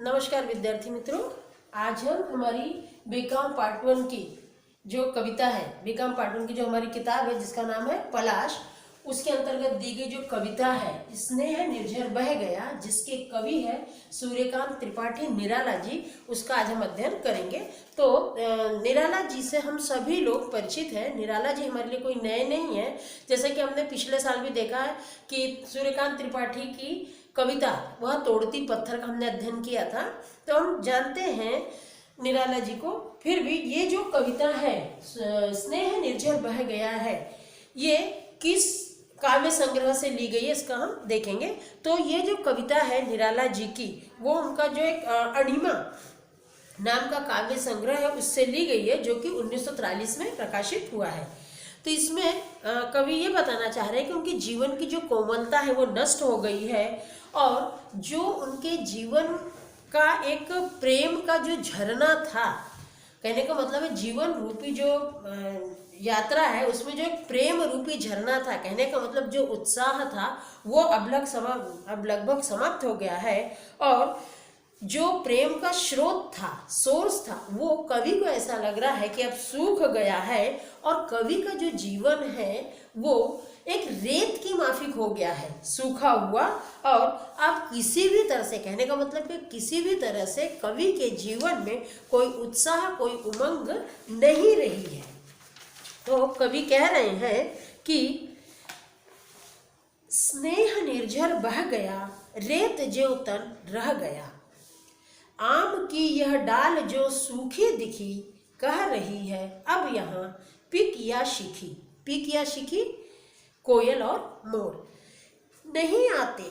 नमस्कार विद्यार्थी मित्रों, आज हम हमारी बीकॉम पार्ट 1 की जो कविता है, बीकॉम पार्ट 1 की जो हमारी किताब है जिसका नाम है पलाश, उसके अंतर्गत दी गई जो कविता है स्नेह निर्झर बह गया, जिसके कवि है सूर्यकांत त्रिपाठी निराला जी, उसका आज हम अध्ययन करेंगे। तो निराला जी से हम सभी लोग परिचित हैं। निराला जी हमारे लिए कोई नए नहीं है। जैसे कि हमने पिछले साल भी देखा है कि सूर्यकांत त्रिपाठी की कविता वह तोड़ती पत्थर का हमने अध्ययन किया था, तो हम जानते हैं निराला जी को। फिर भी ये जो कविता है स्नेह निर्झर बह गया है, ये किस काव्य संग्रह से ली गई है इसका हम देखेंगे। तो ये जो कविता है निराला जी की, वो उनका जो एक अणिमा नाम का काव्य संग्रह है उससे ली गई है, जो कि 1943 में प्रकाशित हुआ है। तो इसमें कवि ये बताना चाह रहे हैं कि उनके जीवन की जो कोमलता है वो नष्ट हो गई है, और जो उनके जीवन का एक प्रेम का जो झरना था, कहने का मतलब है जीवन रूपी जो यात्रा है उसमें जो एक प्रेम रूपी झरना था, कहने का मतलब जो उत्साह था वो अब लगभग समाप्त हो गया है, और जो प्रेम का स्रोत था, सोर्स था, वो कवि को ऐसा लग रहा है कि अब सूख गया है, और कवि का जो जीवन है वो एक रेत की माफिक हो गया है, सूखा हुआ, और अब किसी भी तरह से, कहने का मतलब कि किसी भी तरह से कवि के जीवन में कोई उत्साह, कोई उमंग नहीं रही है। तो कवि कह रहे हैं कि स्नेह निर्झर बह गया, रेत ज्यों तन रह गया, आम की यह डाल जो सूखी दिखी, कह रही है अब यहाँ पिक या शिखी। पिक या शिखी कोयल और मोर। नहीं आते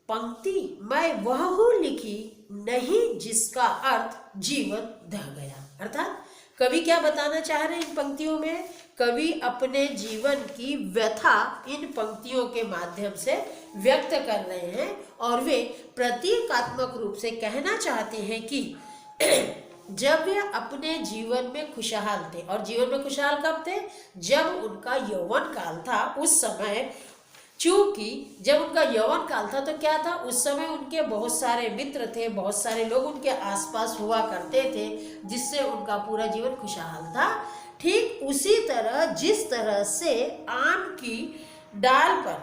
पंक्ति मैं वह हूँ लिखी, नहीं जिसका अर्थ जीवन दह गया। अर्थात कवि क्या बताना चाह रहे हैं इन पंक्तियों में? कवि अपने जीवन की व्यथा इन पंक्तियों के माध्यम से व्यक्त कर रहे हैं, और वे प्रतीकात्मक रूप से कहना चाहते हैं कि जब वे अपने जीवन में खुशहाल थे, और जीवन में खुशहाल कब थे? जब उनका यौवन काल था। उस समय चूंकि जब उनका यौवन काल था तो क्या था, उस समय उनके बहुत सारे मित्र थे, बहुत सारे लोग उनके आसपास हुआ करते थे, जिससे उनका पूरा जीवन खुशहाल था। ठीक उसी तरह जिस तरह से आम की डाल पर,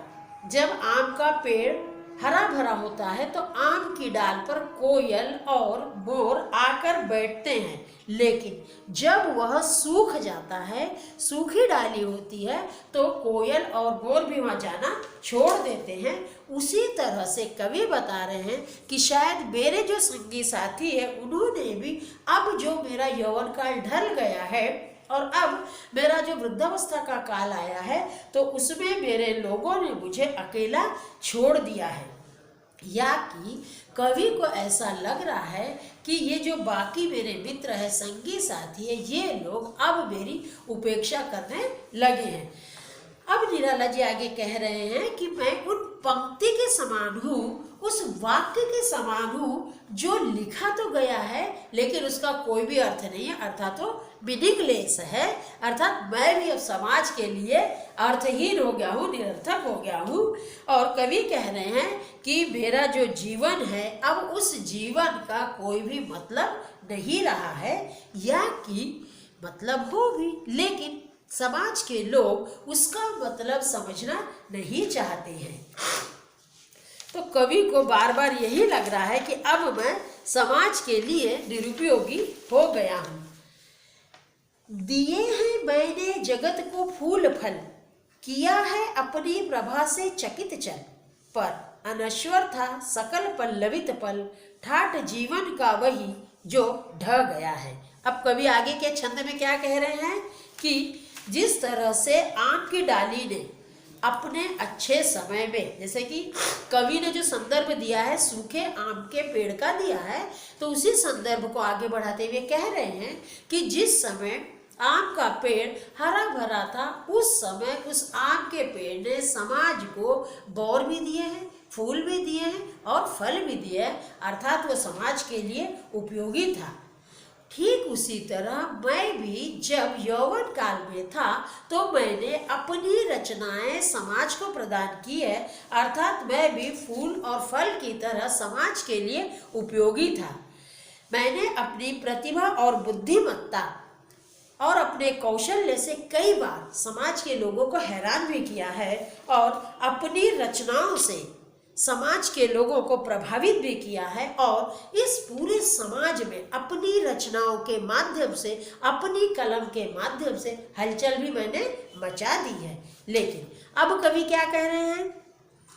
जब आम का पेड़ हरा भरा होता है तो आम की डाल पर कोयल और मोर आकर बैठते हैं, लेकिन जब वह सूख जाता है, सूखी डाली होती है, तो कोयल और मोर भी वहाँ जाना छोड़ देते हैं। उसी तरह से कवि बता रहे हैं कि शायद मेरे जो संगी साथी है उन्होंने भी, अब जो मेरा यौवन काल ढल गया है और अब मेरा जो वृद्धावस्था का काल आया है, तो उसमें मेरे लोगों ने मुझे अकेला छोड़ दिया है। या कि कवि को ऐसा लग रहा है कि ये जो बाकी मेरे मित्र है, संगी साथी है, ये लोग अब मेरी उपेक्षा करने लगे हैं। अब निराला जी आगे कह रहे हैं कि मैं उन पंक्ति के समान हूँ, उस वाक्य के समान हूँ जो लिखा तो गया है लेकिन उसका कोई भी अर्थ नहीं है, अर्थात तो मीनिंगलेस है। अर्थात मैं भी अब समाज के लिए अर्थहीन हो गया हूँ, निरर्थक हो गया हूँ। और कवि कह रहे हैं कि मेरा जो जीवन है अब उस जीवन का कोई भी मतलब नहीं रहा है, या कि मतलब हो भी, लेकिन समाज के लोग उसका मतलब समझना नहीं चाहते हैं। तो कवि को बार बार यही लग रहा है कि अब मैं समाज के लिए निरुपयोगी हो गया हूँ। दिए हैं मैंने जगत को फूल फल, किया है अपनी प्रभा से चकित चल, पर अनश्वर था सकल पल्लवित पल, ठाठ जीवन का वही जो ढह गया है। अब कवि आगे के छंद में क्या कह रहे हैं कि जिस तरह से आम की डाली ने अपने अच्छे समय में, जैसे कि कवि ने जो संदर्भ दिया है सूखे आम के पेड़ का दिया है, तो उसी संदर्भ को आगे बढ़ाते हुए कह रहे हैं कि जिस समय आम का पेड़ हरा भरा था, उस समय उस आम के पेड़ ने समाज को बौर भी दिए हैं, फूल भी दिए हैं और फल भी दिए हैं, अर्थात वह समाज के लिए उपयोगी था। ठीक उसी तरह मैं भी जब यौवन काल में था तो मैंने अपनी रचनाएं समाज को प्रदान की है, अर्थात मैं भी फूल और फल की तरह समाज के लिए उपयोगी था। मैंने अपनी प्रतिभा और बुद्धिमत्ता और अपने कौशल्य से कई बार समाज के लोगों को हैरान भी किया है और अपनी रचनाओं से समाज के लोगों को प्रभावित भी किया है और इस पूरे समाज में अपनी रचनाओं के माध्यम से, अपनी कलम के माध्यम से हलचल भी मैंने मचा दी है। लेकिन अब कवि क्या कह रहे हैं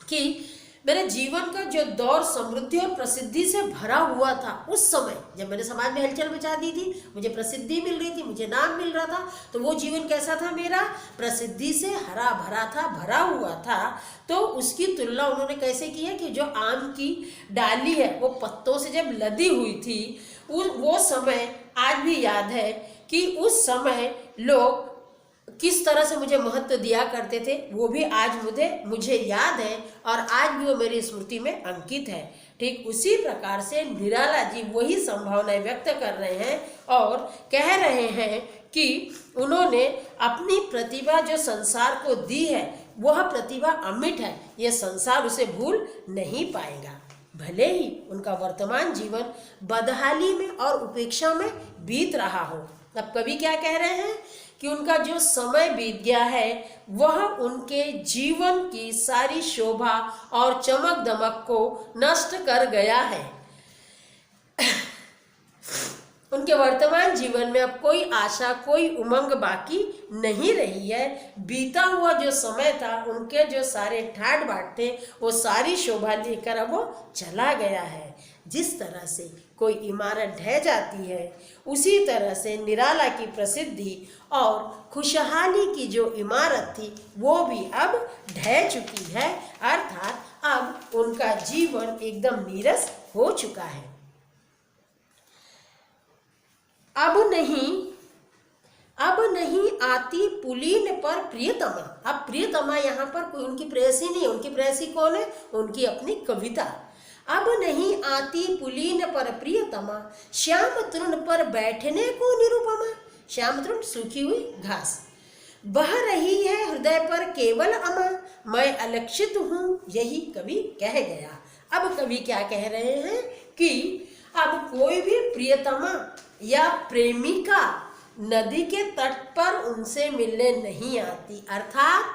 कि मेरे जीवन का जो दौर समृद्धि और प्रसिद्धि से भरा हुआ था, उस समय जब मैंने समाज में हलचल मचा दी थी, मुझे प्रसिद्धि मिल रही थी, मुझे नाम मिल रहा था, तो वो जीवन कैसा था मेरा? प्रसिद्धि से हरा भरा था, भरा हुआ था। तो उसकी तुलना उन्होंने कैसे की है कि जो आम की डाली है वो पत्तों से जब लदी हुई थी, वो समय आज भी याद है कि उस समय लोग किस तरह से मुझे महत्व दिया करते थे, वो भी आज मुझे याद है और आज भी वो मेरी स्मृति में अंकित है। ठीक उसी प्रकार से निराला जी वही संभावनाएं व्यक्त कर रहे हैं और कह रहे हैं कि उन्होंने अपनी प्रतिभा जो संसार को दी है, वह प्रतिभा अमिट है, ये संसार उसे भूल नहीं पाएगा। भले ही उनका वर्तमान जीवन बदहाली में और उपेक्षा में बीत रहा हो। अब कवि क्या कह रहे हैं कि उनका जो समय बीत गया है वह उनके जीवन की सारी शोभा और चमक दमक को नष्ट कर गया है। उनके वर्तमान जीवन में अब कोई आशा, कोई उमंग बाकी नहीं रही है। बीता हुआ जो समय था, उनके जो सारे ठाट बाट थे, वो सारी शोभा लेकर अब वो चला गया है। जिस तरह से कोई इमारत ढह जाती है, उसी तरह से निराला की प्रसिद्धि और खुशहाली की जो इमारत थी वो भी अब ढह चुकी है, अर्थात अब उनका जीवन एकदम नीरस हो चुका है। अब नहीं आती पुलीन पर प्रियतमा। अब प्रियतमा यहाँ पर कोई उनकी प्रेयसी नहीं है। उनकी प्रेयसी कौन है? उनकी अपनी कविता। अब नहीं आती पुलीन पर प्रियतमा, श्याम तृण पर बैठने को निरुपमा। श्याम तृण सूखी हुई घास, बह रही है हृदय पर केवल अमा, मैं अलक्षित हूँ, यही कवि कह गया। अब कवि क्या कह रहे हैं कि अब कोई भी प्रियतमा या प्रेमिका नदी के तट पर उनसे मिलने नहीं आती। अर्थात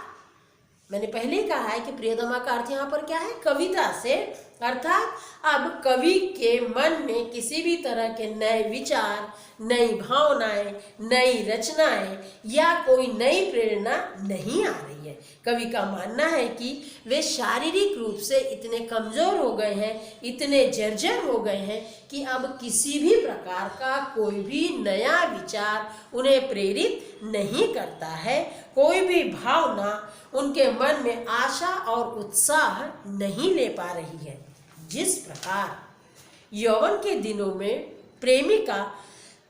मैंने पहले ही कहा है कि प्रियतमा का अर्थ यहाँ पर क्या है? कविता से। अर्थात अब कवि के मन में किसी भी तरह के नए विचार, नई भावनाएं, नई रचनाएं या कोई नई प्रेरणा नहीं आ रही है। कवि का मानना है कि वे शारीरिक रूप से इतने कमजोर हो गए हैं, इतने जर्जर हो गए हैं कि अब किसी भी प्रकार का कोई भी नया विचार उन्हें प्रेरित नहीं करता है। कोई भी भावना उनके मन में आशा और उत्साह नहीं ले पा रही है। जिस प्रकार यौवन के दिनों में प्रेमिका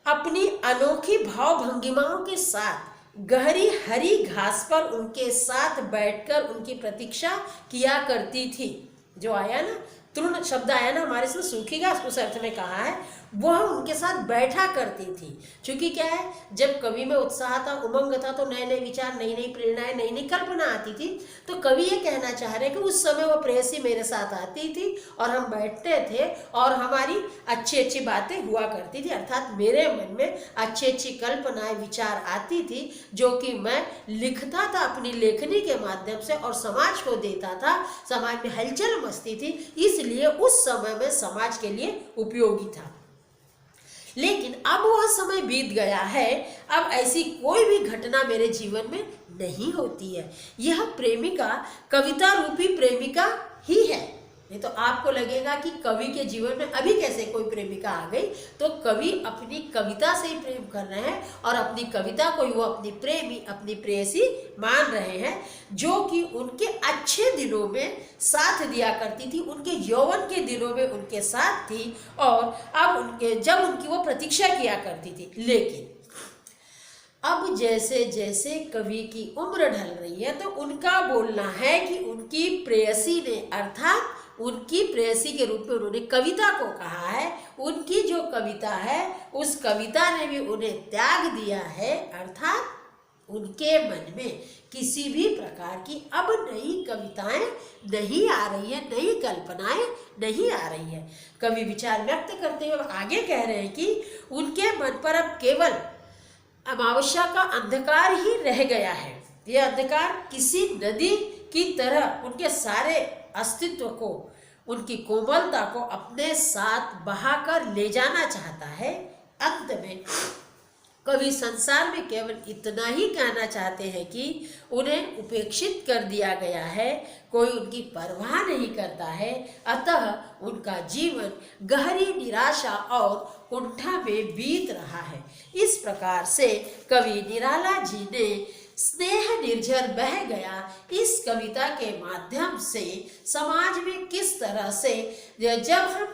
अपनी अनोखी भाव भंगिमाओं के साथ गहरी हरी घास पर उनके साथ बैठकर उनकी प्रतीक्षा किया करती थी। जो आया ना, तृण शब्द आया ना हमारे इसमें, सूखी घास उस अर्थ में कहा है, वह उनके साथ बैठा करती थी। क्योंकि क्या है, जब कवि में उत्साह था, उमंग था, तो नए नए विचार, नई नई प्रेरणाएं, नई नई कल्पना आती थी। तो कवि ये कहना चाह रहे हैं कि उस समय वो प्रेयसी मेरे साथ आती थी और हम बैठते थे और हमारी अच्छी अच्छी बातें हुआ करती थी। अर्थात मेरे मन में अच्छी अच्छी कल्पनाएं, विचार आती थी, जो कि मैं लिखता था अपनी लेखनी के माध्यम से और समाज को देता था। समाज में हलचल मचती थी, इसलिए उस समय में समाज के लिए उपयोगी था। लेकिन अब वह समय बीत गया है, अब ऐसी कोई भी घटना मेरे जीवन में नहीं होती है। यह प्रेमिका कविता रूपी प्रेमिका ही है। नहीं तो आपको लगेगा कि कवि के जीवन में अभी कैसे कोई प्रेमिका आ गई, तो कवि अपनी कविता से ही प्रेम कर रहे हैं और अपनी कविता को वो अपनी प्रेमी, अपनी प्रेयसी मान रहे हैं, जो कि उनके अच्छे दिनों में साथ दिया करती थी, उनके यौवन के दिनों में उनके साथ थी और अब जब उनकी वो प्रतीक्षा किया करती थी। लेकिन अब जैसे जैसे कवि की उम्र ढल रही है, तो उनका बोलना है कि उनकी प्रेयसी ने, अर्थात उनकी प्रेयसी के रूप में उन्होंने कविता को कहा है, उनकी जो कविता है उस कविता ने भी उन्हें त्याग दिया है। अर्थात उनके मन में किसी भी प्रकार की अब नई कविताएं नहीं आ रही है, नई कल्पनाएं नहीं आ रही है। कवि विचार व्यक्त करते हुए आगे कह रहे हैं कि उनके मन पर अब केवल अमावस्या का अंधकार ही रह गया है। यह अंधकार किसी नदी की तरह उनके सारे अस्तित्व को, उनकी कोमलता को अपने साथ बहाकर ले जाना चाहता है। अंत में कवि संसार में केवल इतना ही कहना चाहते हैं कि उन्हें उपेक्षित कर दिया गया है, कोई उनकी परवाह नहीं करता है। अतः उनका जीवन गहरी निराशा और कुंठा में बीत रहा है। इस प्रकार से कवि निराला जी ने स्नेह निर्झर बह गया इस कविता के माध्यम से समाज में किस तरह से, जब हम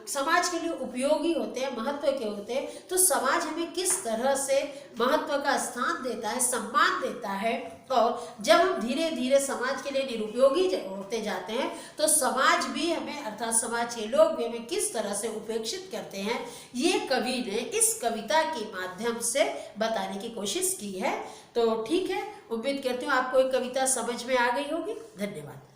समाज के लिए उपयोगी होते हैं, महत्व के होते हैं, तो समाज हमें किस तरह से महत्व का स्थान देता है, सम्मान देता है। और जब हम धीरे धीरे समाज के लिए निरुपयोगी होते जाते हैं तो समाज भी हमें, अर्थात समाज के लोग भी हमें किस तरह से उपेक्षित करते हैं, ये कवि ने इस कविता के माध्यम से बताने की कोशिश की है। तो ठीक है, उम्मीद करती हूँ आपको ये कविता समझ में आ गई होगी। धन्यवाद।